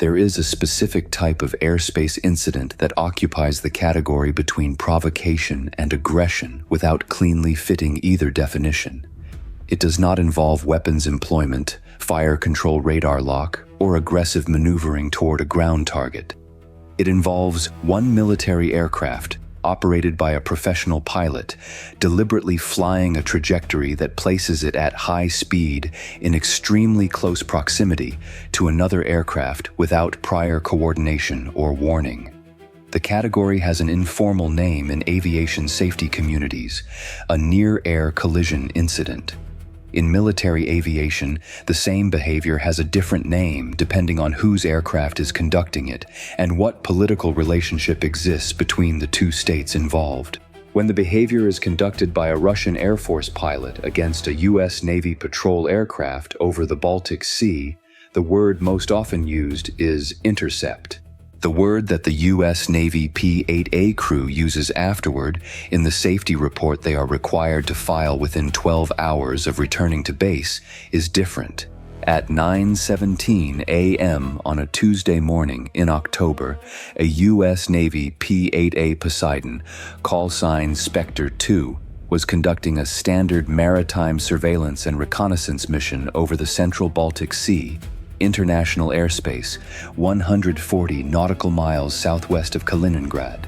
There is a specific type of airspace incident that occupies the category between provocation and aggression without cleanly fitting either definition. It does not involve weapons employment, fire control radar lock, or aggressive maneuvering toward a ground target. It involves one military aircraft, operated by a professional pilot, deliberately flying a trajectory that places it at high speed in extremely close proximity to another aircraft without prior coordination or warning. The category has an informal name in aviation safety communities: a near-air collision incident. In military aviation, the same behavior has a different name depending on whose aircraft is conducting it and what political relationship exists between the two states involved. When the behavior is conducted by a Russian Air Force pilot against a U.S. Navy patrol aircraft over the Baltic Sea, the word most often used is intercept. The word that the U.S. Navy P-8A crew uses afterward in the safety report they are required to file within 12 hours of returning to base is different. At 9:17 a.m. on a Tuesday morning in October, a U.S. Navy P-8A Poseidon, call sign Spectre 2, was conducting a standard maritime surveillance and reconnaissance mission over the central Baltic Sea, international airspace, 140 nautical miles southwest of Kaliningrad.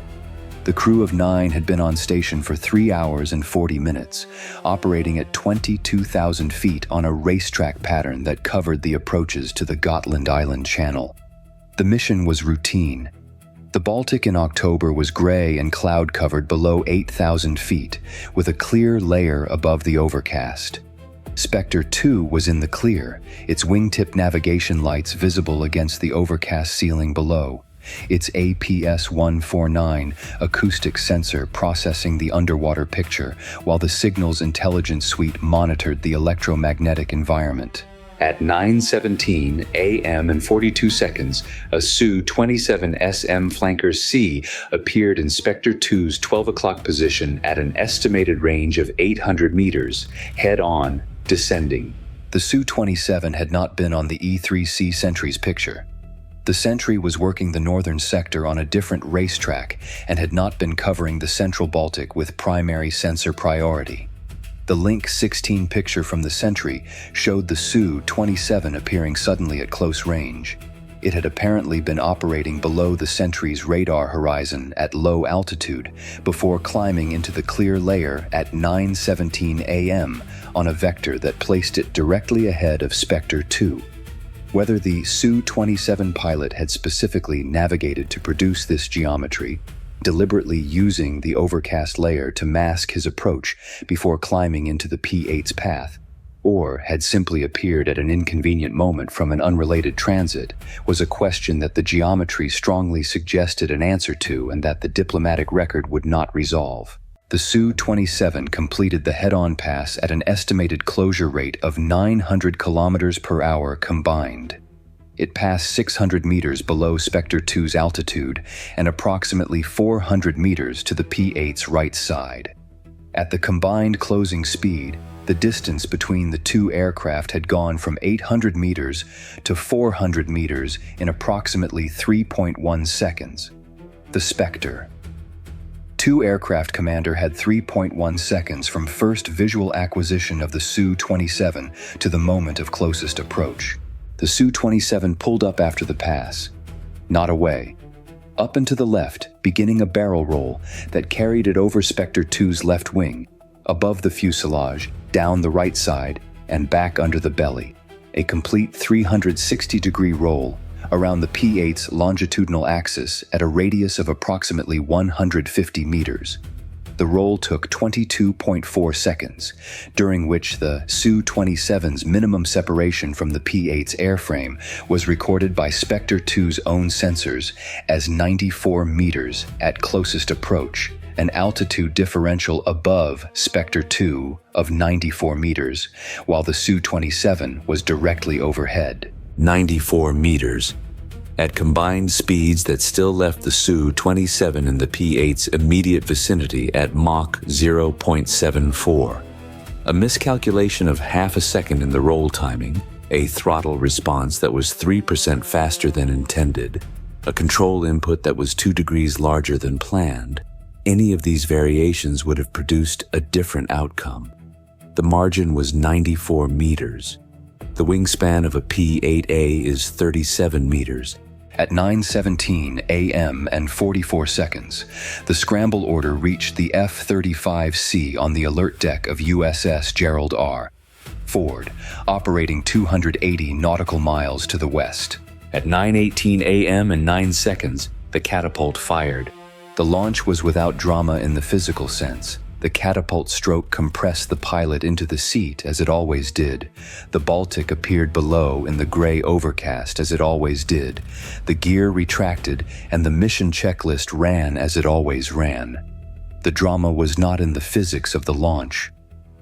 The crew of 9 had been on station for 3 hours and 40 minutes, operating at 22,000 feet on a racetrack pattern that covered the approaches to the Gotland Island Channel. The mission was routine. The Baltic in October was gray and cloud-covered below 8,000 feet, with a clear layer above the overcast. Spectre 2 was in the clear, its wingtip navigation lights visible against the overcast ceiling below, its APS-149 acoustic sensor processing the underwater picture while the signals intelligence suite monitored the electromagnetic environment. At 9:17 a.m. and 42 seconds, a Su-27SM Flanker C appeared in Spectre 2's 12 o'clock position at an estimated range of 800 meters, head-on, descending. The Su-27 had not been on the E-3C Sentry's picture. The Sentry was working the northern sector on a different racetrack and had not been covering the central Baltic with primary sensor priority. The Link 16 picture from the Sentry showed the Su-27 appearing suddenly at close range. It had apparently been operating below the Sentry's radar horizon at low altitude before climbing into the clear layer at 9:17 a.m. on a vector that placed it directly ahead of Spectre 2. Whether the Su-27 pilot had specifically navigated to produce this geometry, deliberately using the overcast layer to mask his approach before climbing into the P-8's path, or had simply appeared at an inconvenient moment from an unrelated transit, was a question that the geometry strongly suggested an answer to and that the diplomatic record would not resolve. The Su-27 completed the head-on pass at an estimated closure rate of 900 kilometers per hour combined. It passed 600 meters below Spectre 2's altitude and approximately 400 meters to the P-8's right side. At the combined closing speed, the distance between the two aircraft had gone from 800 meters to 400 meters in approximately 3.1 seconds. The Spectre. Two aircraft commander had 3.1 seconds from first visual acquisition of the Su-27 to the moment of closest approach. The Su-27 pulled up after the pass. Not away. Up and to the left, beginning a barrel roll that carried it over Spectre 2's left wing, above the fuselage, down the right side, and back under the belly. A complete 360-degree roll around the P-8's longitudinal axis at a radius of approximately 150 meters. The roll took 22.4 seconds, during which the Su-27's minimum separation from the P-8's airframe was recorded by Spectre 2's own sensors as 94 meters at closest approach, an altitude differential above Spectre 2 of 94 meters, while the Su-27 was directly overhead. 94 meters. At combined speeds that still left the Su-27 in the P-8's immediate vicinity at Mach 0.74. A miscalculation of half a second in the roll timing, a throttle response that was 3% faster than intended, a control input that was 2 degrees larger than planned, any of these variations would have produced a different outcome. The margin was 94 meters. The wingspan of a P-8A is 37 meters. At 9:17 a.m. and 44 seconds, the scramble order reached the F-35C on the alert deck of USS Gerald R. Ford, operating 280 nautical miles to the west. At 9:18 a.m. and 9 seconds, the catapult fired. The launch was without drama in the physical sense. The catapult stroke compressed the pilot into the seat as it always did. The Baltic appeared below in the gray overcast as it always did. The gear retracted and the mission checklist ran as it always ran. The drama was not in the physics of the launch.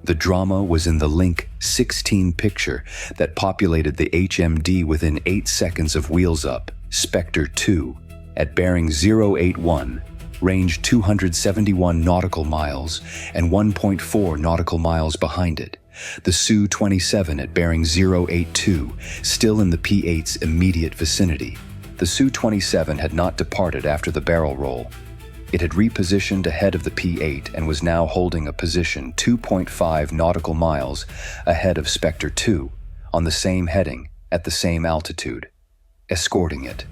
The drama was in the Link 16 picture that populated the HMD within 8 seconds of wheels up, Spectre 2, at bearing 081, range 271 nautical miles and 1.4 nautical miles behind it. The Su-27 at bearing 082, still in the P-8's immediate vicinity. The Su-27 had not departed after the barrel roll. It had repositioned ahead of the P-8 and was now holding a position 2.5 nautical miles ahead of Spectre 2, on the same heading, at the same altitude, escorting it.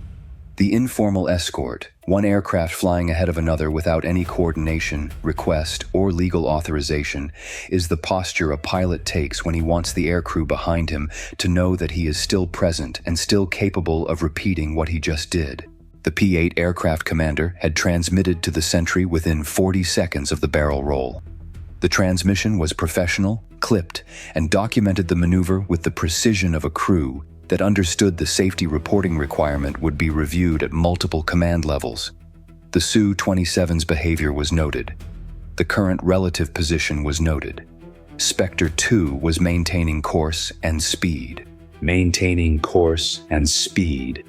The informal escort, one aircraft flying ahead of another without any coordination, request, or legal authorization, is the posture a pilot takes when he wants the aircrew behind him to know that he is still present and still capable of repeating what he just did. The P-8 aircraft commander had transmitted to the sentry within 40 seconds of the barrel roll. The transmission was professional, clipped, and documented the maneuver with the precision of a crew that understood the safety reporting requirement would be reviewed at multiple command levels. The Su-27's behavior was noted. The current relative position was noted. Spectre 2 was maintaining course and speed. Maintaining course and speed.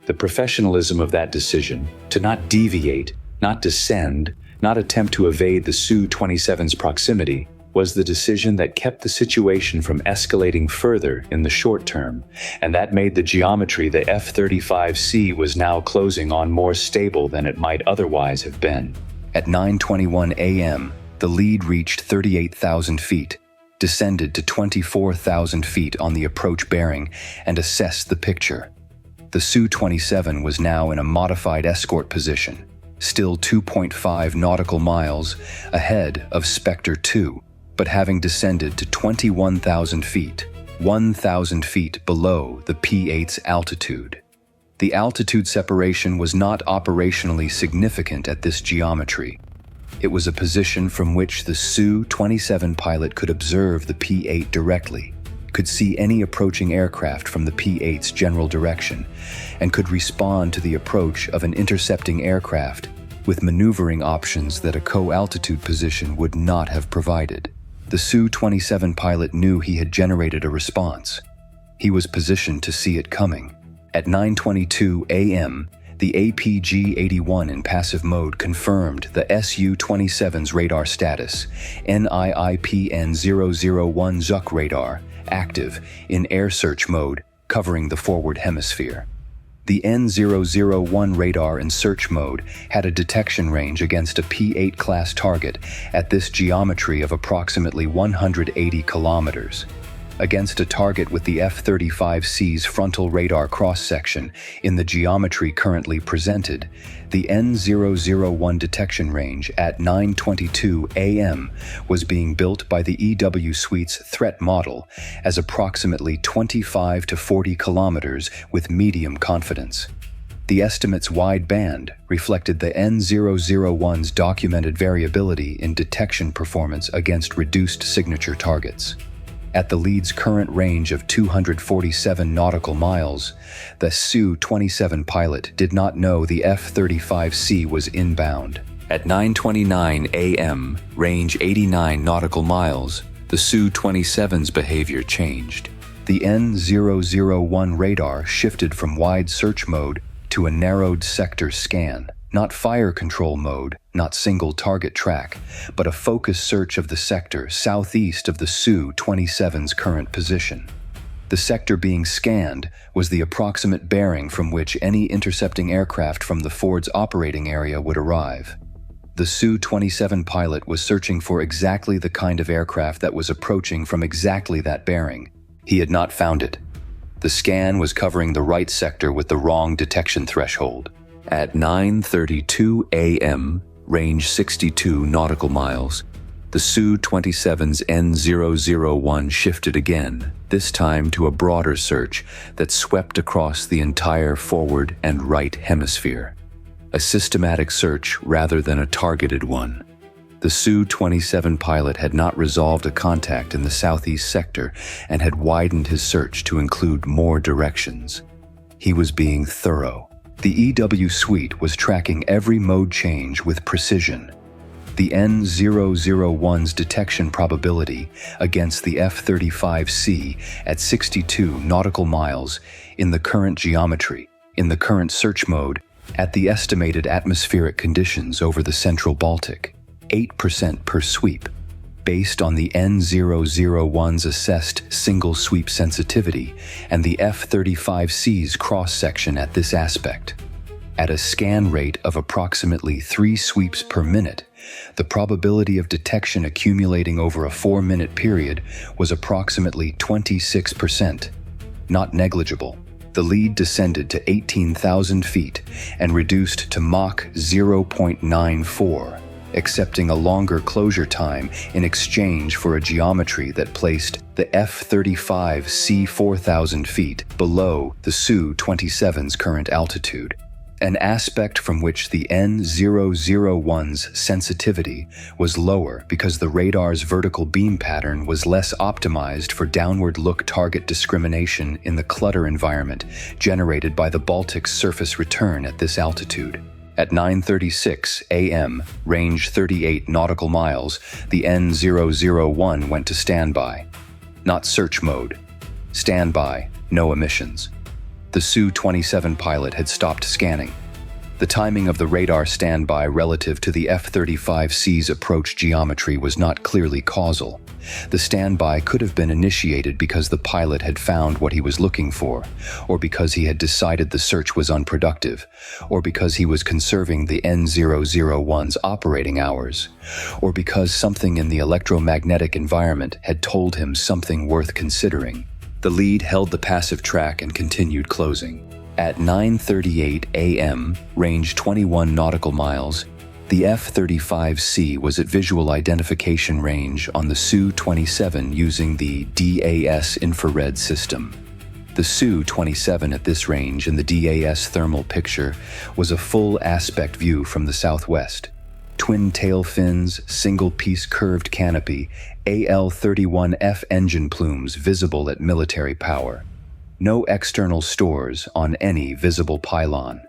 The professionalism of that decision, to not deviate, not descend, not attempt to evade the Su-27's proximity, was the decision that kept the situation from escalating further in the short term, and that made the geometry the F-35C was now closing on more stable than it might otherwise have been. At 9:21 a.m., the lead reached 38,000 feet, descended to 24,000 feet on the approach bearing, and assessed the picture. The Su-27 was now in a modified escort position, still 2.5 nautical miles ahead of Spectre 2, but having descended to 21,000 feet, 1,000 feet below the P-8's altitude. The altitude separation was not operationally significant at this geometry. It was a position from which the Su-27 pilot could observe the P-8 directly, could see any approaching aircraft from the P-8's general direction, and could respond to the approach of an intercepting aircraft with maneuvering options that a co-altitude position would not have provided. The Su-27 pilot knew he had generated a response. He was positioned to see it coming. At 9:22 a.m., the APG-81 in passive mode confirmed the Su-27's radar status, NIIPN-001 Zuck radar, active in air search mode, covering the forward hemisphere. The N-001 radar in search mode had a detection range against a P-8 class target at this geometry of approximately 180 kilometers. Against a target with the F-35C's frontal radar cross-section in the geometry currently presented, the N-001 detection range at 9:22 a.m. was being built by the EW Suite's threat model as approximately 25 to 40 kilometers with medium confidence. The estimate's wide band reflected the N-001's documented variability in detection performance against reduced signature targets. At the lead's current range of 247 nautical miles, the Su-27 pilot did not know the F-35C was inbound. At 9:29 a.m., range 89 nautical miles, the Su-27's behavior changed. The N-001 radar shifted from wide search mode to a narrowed sector scan. Not fire control mode, not single target track, but a focused search of the sector southeast of the Su-27's current position. The sector being scanned was the approximate bearing from which any intercepting aircraft from the Ford's operating area would arrive. The Su-27 pilot was searching for exactly the kind of aircraft that was approaching from exactly that bearing. He had not found it. The scan was covering the right sector with the wrong detection threshold. At 9:32 a.m., range 62 nautical miles, the Su-27's N001 shifted again, this time to a broader search that swept across the entire forward and right hemisphere. A systematic search rather than a targeted one. The Su-27 pilot had not resolved a contact in the southeast sector and had widened his search to include more directions. He was being thorough. The EW suite was tracking every mode change with precision. The N001's detection probability against the F-35C at 62 nautical miles in the current geometry, in the current search mode, at the estimated atmospheric conditions over the central Baltic, 8% per sweep, based on the N001's assessed single sweep sensitivity and the F-35C's cross-section at this aspect. At a scan rate of approximately 3 sweeps per minute, the probability of detection accumulating over a 4-minute period was approximately 26%. Not negligible. The lead descended to 18,000 feet and reduced to Mach 0.94, accepting a longer closure time in exchange for a geometry that placed the F-35C 4,000 feet below the Su-27's current altitude, an aspect from which the N001's sensitivity was lower because the radar's vertical beam pattern was less optimized for downward look target discrimination in the clutter environment generated by the Baltic's surface return at this altitude. At 9:36 a.m., range 38 nautical miles, the N001 went to standby. Not search mode. Standby, no emissions. The Su-27 pilot had stopped scanning. The timing of the radar standby relative to the F-35C's approach geometry was not clearly causal. The standby could have been initiated because the pilot had found what he was looking for, or because he had decided the search was unproductive, or because he was conserving the N001's operating hours, or because something in the electromagnetic environment had told him something worth considering. The lead held the passive track and continued closing. At 9:38 a.m., range 21 nautical miles, the F-35C was at visual identification range on the Su-27 using the DAS infrared system. The Su-27 at this range in the DAS thermal picture was a full aspect view from the southwest. Twin tail fins, single-piece curved canopy, AL-31F engine plumes visible at military power. No external stores on any visible pylon.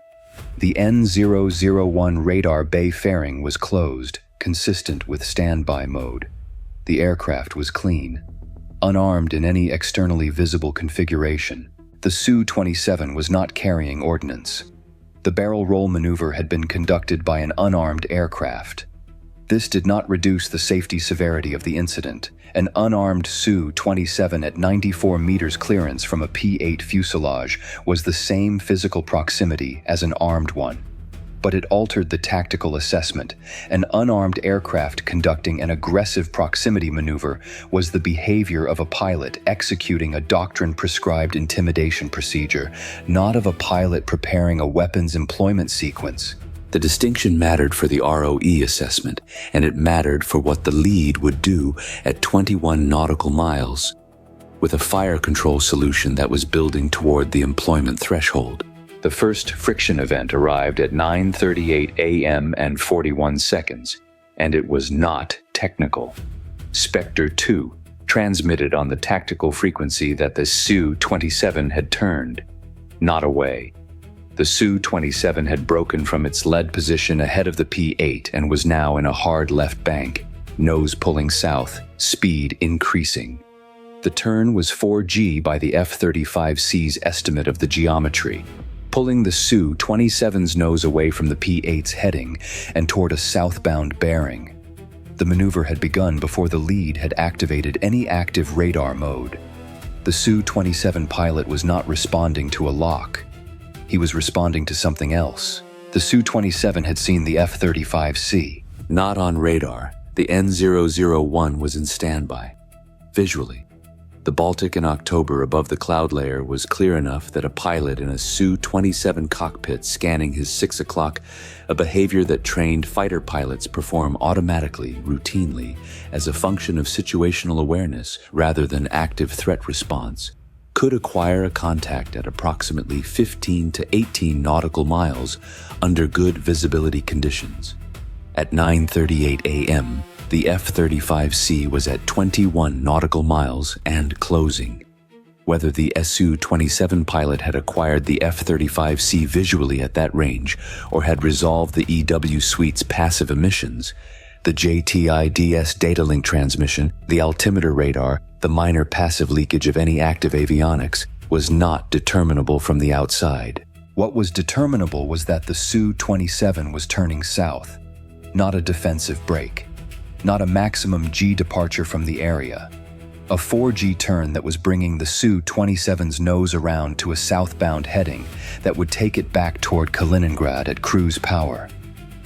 The N001 radar bay fairing was closed, consistent with standby mode. The aircraft was clean. Unarmed in any externally visible configuration, the Su-27 was not carrying ordnance. The barrel roll maneuver had been conducted by an unarmed aircraft. This did not reduce the safety severity of the incident. An unarmed Su-27 at 94 meters clearance from a P-8 fuselage was the same physical proximity as an armed one. But it altered the tactical assessment. An unarmed aircraft conducting an aggressive proximity maneuver was the behavior of a pilot executing a doctrine-prescribed intimidation procedure, not of a pilot preparing a weapons employment sequence. The distinction mattered for the ROE assessment, and it mattered for what the lead would do at 21 nautical miles, with a fire control solution that was building toward the employment threshold. The first friction event arrived at 9:38 a.m. and 41 seconds, and it was not technical. Spectre 2 transmitted on the tactical frequency that the Su-27 had turned, not away. The Su-27 had broken from its lead position ahead of the P-8 and was now in a hard left bank, nose pulling south, speed increasing. The turn was 4G by the F-35C's estimate of the geometry, pulling the Su-27's nose away from the P-8's heading and toward a southbound bearing. The maneuver had begun before the lead had activated any active radar mode. The Su-27 pilot was not responding to a lock. He was responding to something else. The Su-27 had seen the F-35C. Not on radar, the N-001 was in standby. Visually, the Baltic in October above the cloud layer was clear enough that a pilot in a Su-27 cockpit scanning his 6 o'clock, a behavior that trained fighter pilots perform automatically, routinely, as a function of situational awareness rather than active threat response, could acquire a contact at approximately 15 to 18 nautical miles under good visibility conditions. At 9:38 a.m., the F-35C was at 21 nautical miles and closing. Whether the Su-27 pilot had acquired the F-35C visually at that range or had resolved the EW suite's passive emissions, the JTIDS data link transmission, the altimeter radar, the minor passive leakage of any active avionics was not determinable from the outside. What was determinable was that the Su-27 was turning south, not a defensive brake, not a maximum G departure from the area, a 4G turn that was bringing the Su-27's nose around to a southbound heading that would take it back toward Kaliningrad at cruise power.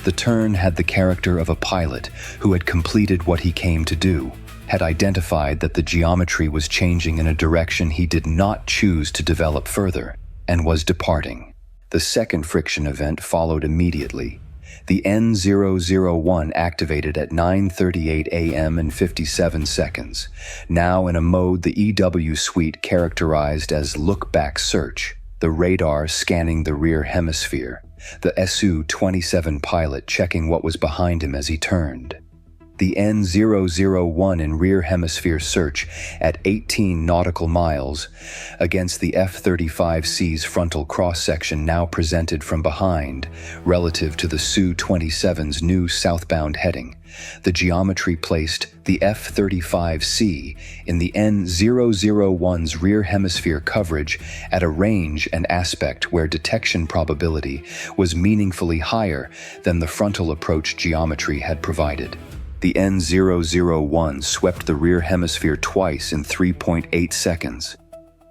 The turn had the character of a pilot who had completed what he came to do, had identified that the geometry was changing in a direction he did not choose to develop further, and was departing. The second friction event followed immediately. The N-001 activated at 9:38 a.m. and 57 seconds, now in a mode the EW suite characterized as look-back search, the radar scanning the rear hemisphere, the Su-27 pilot checking what was behind him as he turned. The N-001 in rear hemisphere search at 18 nautical miles against the F-35C's frontal cross-section now presented from behind relative to the Su-27's new southbound heading. The geometry placed the F-35C in the N-001's rear hemisphere coverage at a range and aspect where detection probability was meaningfully higher than the frontal approach geometry had provided. The N-001 swept the rear hemisphere twice in 3.8 seconds.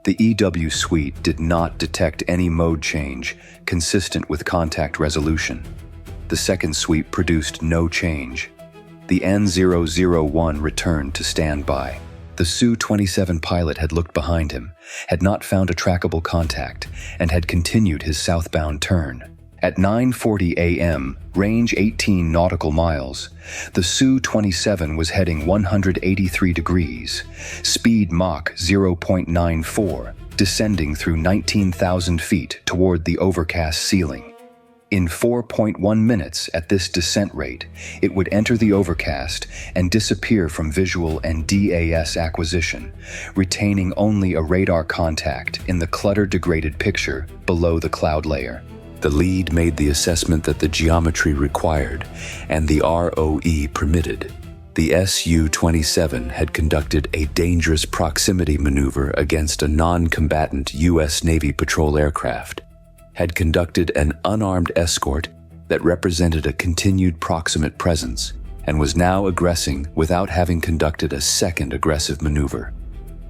The EW suite did not detect any mode change consistent with contact resolution. The second sweep produced no change. The N-001 returned to standby. The Su-27 pilot had looked behind him, had not found a trackable contact, and had continued his southbound turn. At 9:40 a.m., range 18 nautical miles, the Su-27 was heading 183 degrees, speed Mach 0.94, descending through 19,000 feet toward the overcast ceiling. In 4.1 minutes at this descent rate, it would enter the overcast and disappear from visual and DAS acquisition, retaining only a radar contact in the clutter-degraded picture below the cloud layer. The lead made the assessment that the geometry required and the ROE permitted. The Su-27 had conducted a dangerous proximity maneuver against a non-combatant U.S. Navy patrol aircraft, had conducted an unarmed escort that represented a continued proximate presence, and was now aggressing without having conducted a second aggressive maneuver.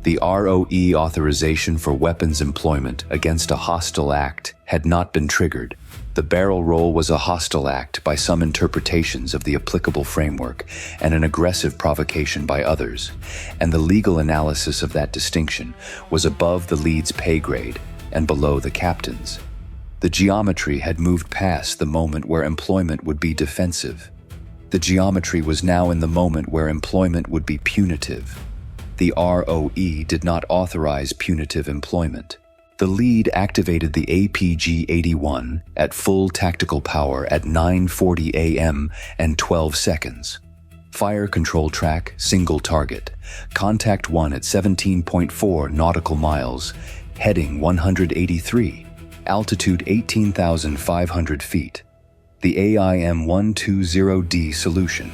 The ROE authorization for weapons employment against a hostile act had not been triggered. The barrel roll was a hostile act by some interpretations of the applicable framework and an aggressive provocation by others, and the legal analysis of that distinction was above the lead's pay grade and below the captain's. The geometry had moved past the moment where employment would be defensive. The geometry was now in the moment where employment would be punitive. The ROE did not authorize punitive employment. The lead activated the APG-81 at full tactical power at 9:40 a.m. and 12 seconds. Fire control track, single target. Contact 1 at 17.4 nautical miles, heading 183, altitude 18,500 feet. The AIM-120D solution,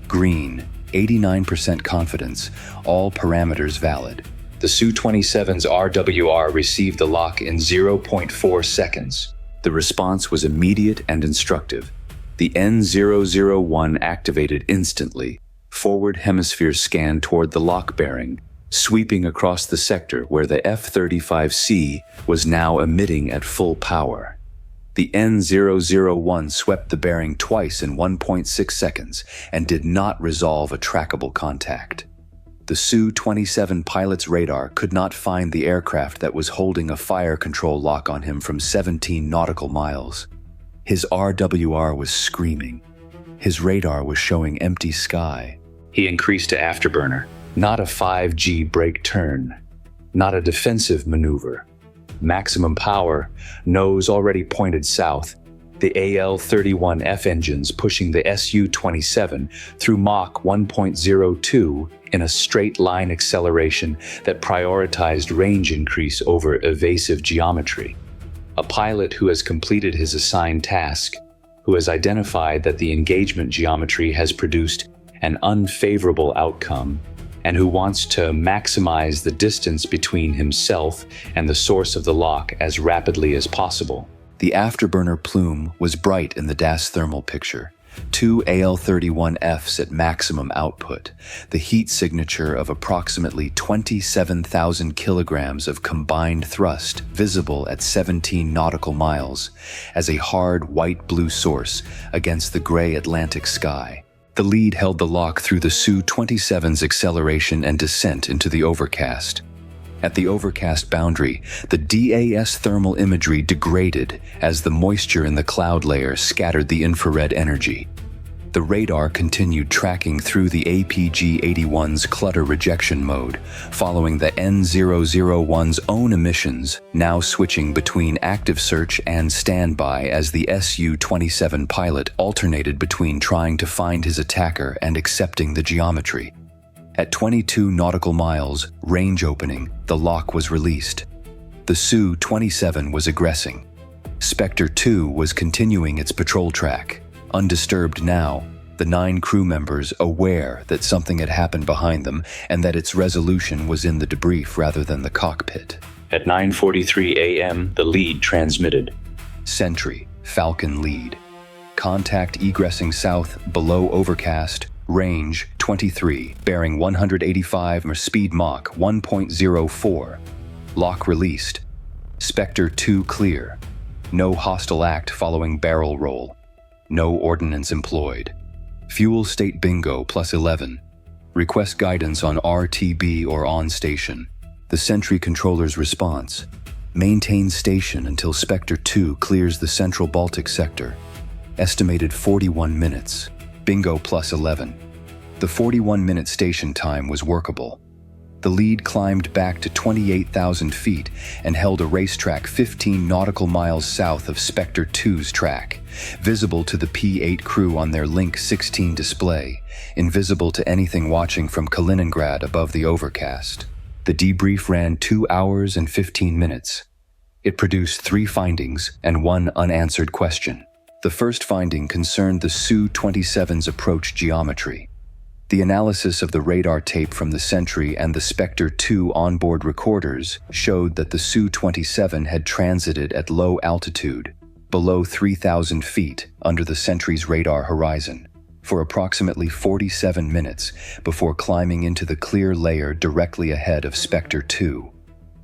green, 89% confidence, all parameters valid. The Su-27's RWR received the lock in 0.4 seconds. The response was immediate and instructive. The N-001 activated instantly, forward hemisphere scan toward the lock bearing, sweeping across the sector where the F-35C was now emitting at full power. The N001 swept the bearing twice in 1.6 seconds and did not resolve a trackable contact. The Su-27 pilot's radar could not find the aircraft that was holding a fire control lock on him from 17 nautical miles. His RWR was screaming. His radar was showing empty sky. He increased to afterburner, not a 5G brake turn, not a defensive maneuver. Maximum power, nose already pointed south, the AL-31F engines pushing the Su-27 through Mach 1.02 in a straight-line acceleration that prioritized range increase over evasive geometry. A pilot who has completed his assigned task, who has identified that the engagement geometry has produced an unfavorable outcome, and who wants to maximize the distance between himself and the source of the lock as rapidly as possible. The afterburner plume was bright in the DAS thermal picture. 2 AL-31Fs at maximum output, the heat signature of approximately 27,000 kilograms of combined thrust visible at 17 nautical miles as a hard white-blue source against the gray Atlantic sky. The lead held the lock through the Su-27's acceleration and descent into the overcast. At the overcast boundary, the DAS thermal imagery degraded as the moisture in the cloud layer scattered the infrared energy. The radar continued tracking through the APG-81's clutter rejection mode, following the N001's own emissions, now switching between active search and standby as the Su-27 pilot alternated between trying to find his attacker and accepting the geometry. At 22 nautical miles, range opening, the lock was released. The Su-27 was egressing. Spectre 2 was continuing its patrol track. Undisturbed now, the 9 crew members aware that something had happened behind them and that its resolution was in the debrief rather than the cockpit. At 9:43 a.m., the lead transmitted. Sentry, Falcon lead. Contact egressing south below overcast, range 23, bearing 185 speed Mach 1.04. Lock released. Spectre 2 clear. No hostile act following barrel roll. No ordnance employed. Fuel state bingo +11. Request guidance on RTB or on station. The Sentry controller's response. Maintain station until Spectre 2 clears the central Baltic sector. Estimated 41 minutes. Bingo +11. The 41-minute station time was workable. The lead climbed back to 28,000 feet and held a racetrack 15 nautical miles south of Spectre 2's track, visible to the P-8 crew on their Link 16 display, invisible to anything watching from Kaliningrad above the overcast. The debrief ran 2 hours and 15 minutes. It produced 3 findings and 1 unanswered question. The first finding concerned the Su-27's approach geometry. The analysis of the radar tape from the Sentry and the Spectre 2 onboard recorders showed that the Su-27 had transited at low altitude, below 3,000 feet under the Sentry's radar horizon, for approximately 47 minutes before climbing into the clear layer directly ahead of Spectre 2.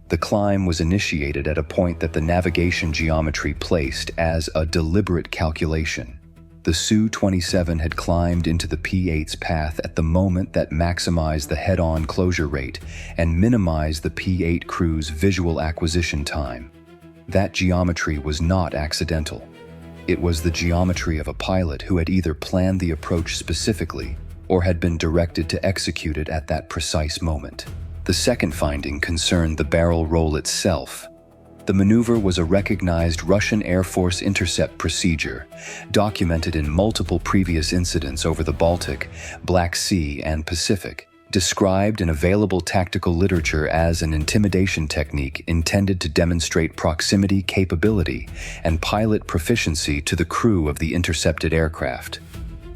The climb was initiated at a point that the navigation geometry placed as a deliberate calculation. The Su-27 had climbed into the P-8's path at the moment that maximized the head-on closure rate and minimized the P-8 crew's visual acquisition time. That geometry was not accidental. It was the geometry of a pilot who had either planned the approach specifically or had been directed to execute it at that precise moment. The second finding concerned the barrel roll itself. The maneuver was a recognized Russian Air Force intercept procedure, documented in multiple previous incidents over the Baltic, Black Sea, and Pacific, described in available tactical literature as an intimidation technique intended to demonstrate proximity capability and pilot proficiency to the crew of the intercepted aircraft.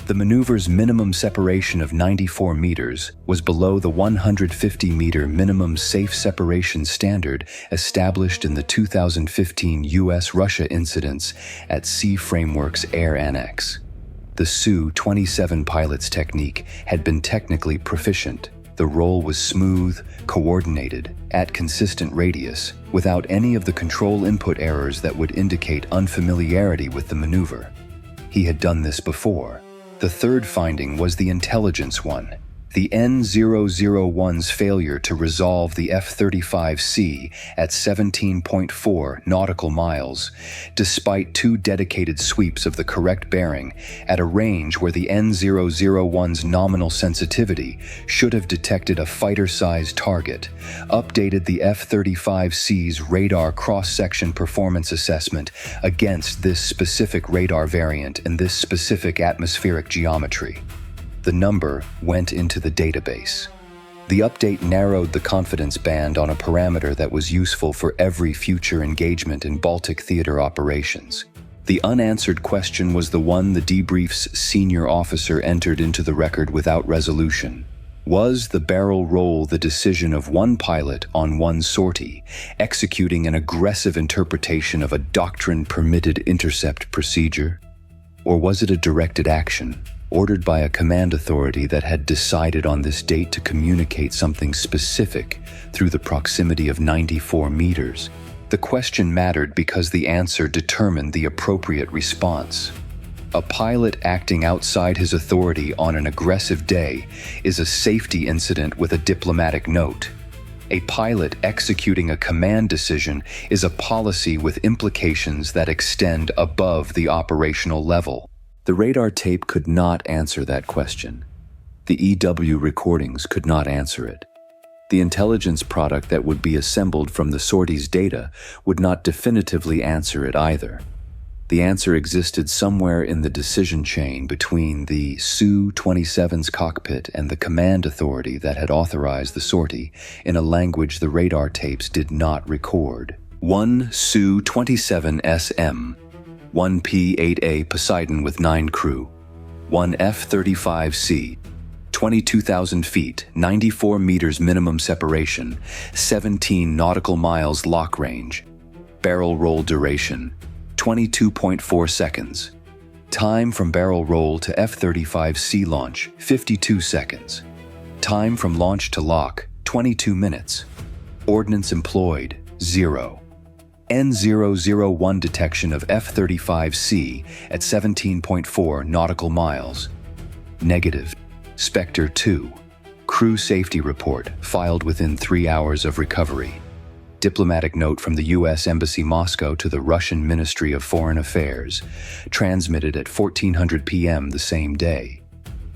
The maneuver's minimum separation of 94 meters was below the 150-meter minimum safe separation standard established in the 2015 U.S.-Russia incidents at Sea Frameworks Air Annex. The Su-27 pilot's technique had been technically proficient. The The roll was smooth, coordinated, at consistent radius, without any of the control input errors that would indicate unfamiliarity with the maneuver. He had done this before. The third finding was the intelligence one. The N-001's failure to resolve the F-35C at 17.4 nautical miles, despite 2 dedicated sweeps of the correct bearing at a range where the N-001's nominal sensitivity should have detected a fighter-sized target, updated the F-35C's radar cross-section performance assessment against this specific radar variant and this specific atmospheric geometry. The number went into the database. The update narrowed the confidence band on a parameter that was useful for every future engagement in Baltic theater operations. The unanswered question was the one the debrief's senior officer entered into the record without resolution. Was the barrel roll the decision of one pilot on one sortie, executing an aggressive interpretation of a doctrine-permitted intercept procedure? Or was it a directed action, ordered by a command authority that had decided on this date to communicate something specific through the proximity of 94 meters? The question mattered because the answer determined the appropriate response. A pilot acting outside his authority on an aggressive day is a safety incident with a diplomatic note. A pilot executing a command decision is a policy with implications that extend above the operational level. The radar tape could not answer that question. The EW recordings could not answer it. The intelligence product that would be assembled from the sortie's data would not definitively answer it either. The answer existed somewhere in the decision chain between the Su-27's cockpit and the command authority that had authorized the sortie in a language the radar tapes did not record. 1 Su-27SM, 1 P-8A Poseidon with 9 crew, 1 F-35C, 22,000 feet, 94 meters minimum separation, 17 nautical miles lock range, barrel roll duration, 22.4 seconds. Time from barrel roll to F-35C launch, 52 seconds. Time from launch to lock, 22 minutes. Ordnance employed, 0. N-001 detection of F-35C at 17.4 nautical miles. Negative. Spectre 2. Crew safety report filed within 3 hours of recovery. Diplomatic note from the U.S. Embassy Moscow to the Russian Ministry of Foreign Affairs, transmitted at 1400 p.m. the same day.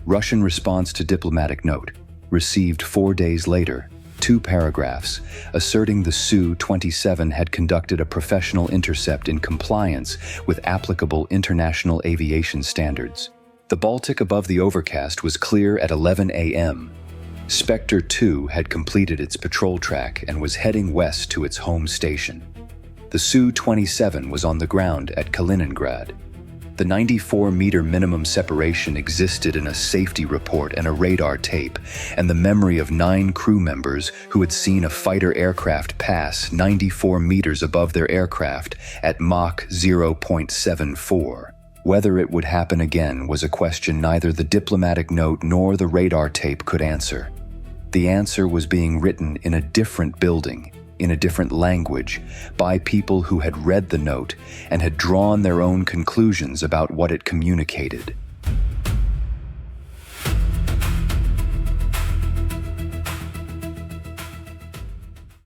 Russian response to diplomatic note, received 4 days later. 2 paragraphs, asserting the Su-27 had conducted a professional intercept in compliance with applicable international aviation standards. The Baltic above the overcast was clear at 11 a.m. Spectre 2 had completed its patrol track and was heading west to its home station. The Su-27 was on the ground at Kaliningrad. The 94-meter minimum separation existed in a safety report and a radar tape, and the memory of 9 crew members who had seen a fighter aircraft pass 94 meters above their aircraft at Mach 0.74. Whether it would happen again was a question neither the diplomatic note nor the radar tape could answer. The answer was being written in a different building, in a different language, by people who had read the note and had drawn their own conclusions about what it communicated.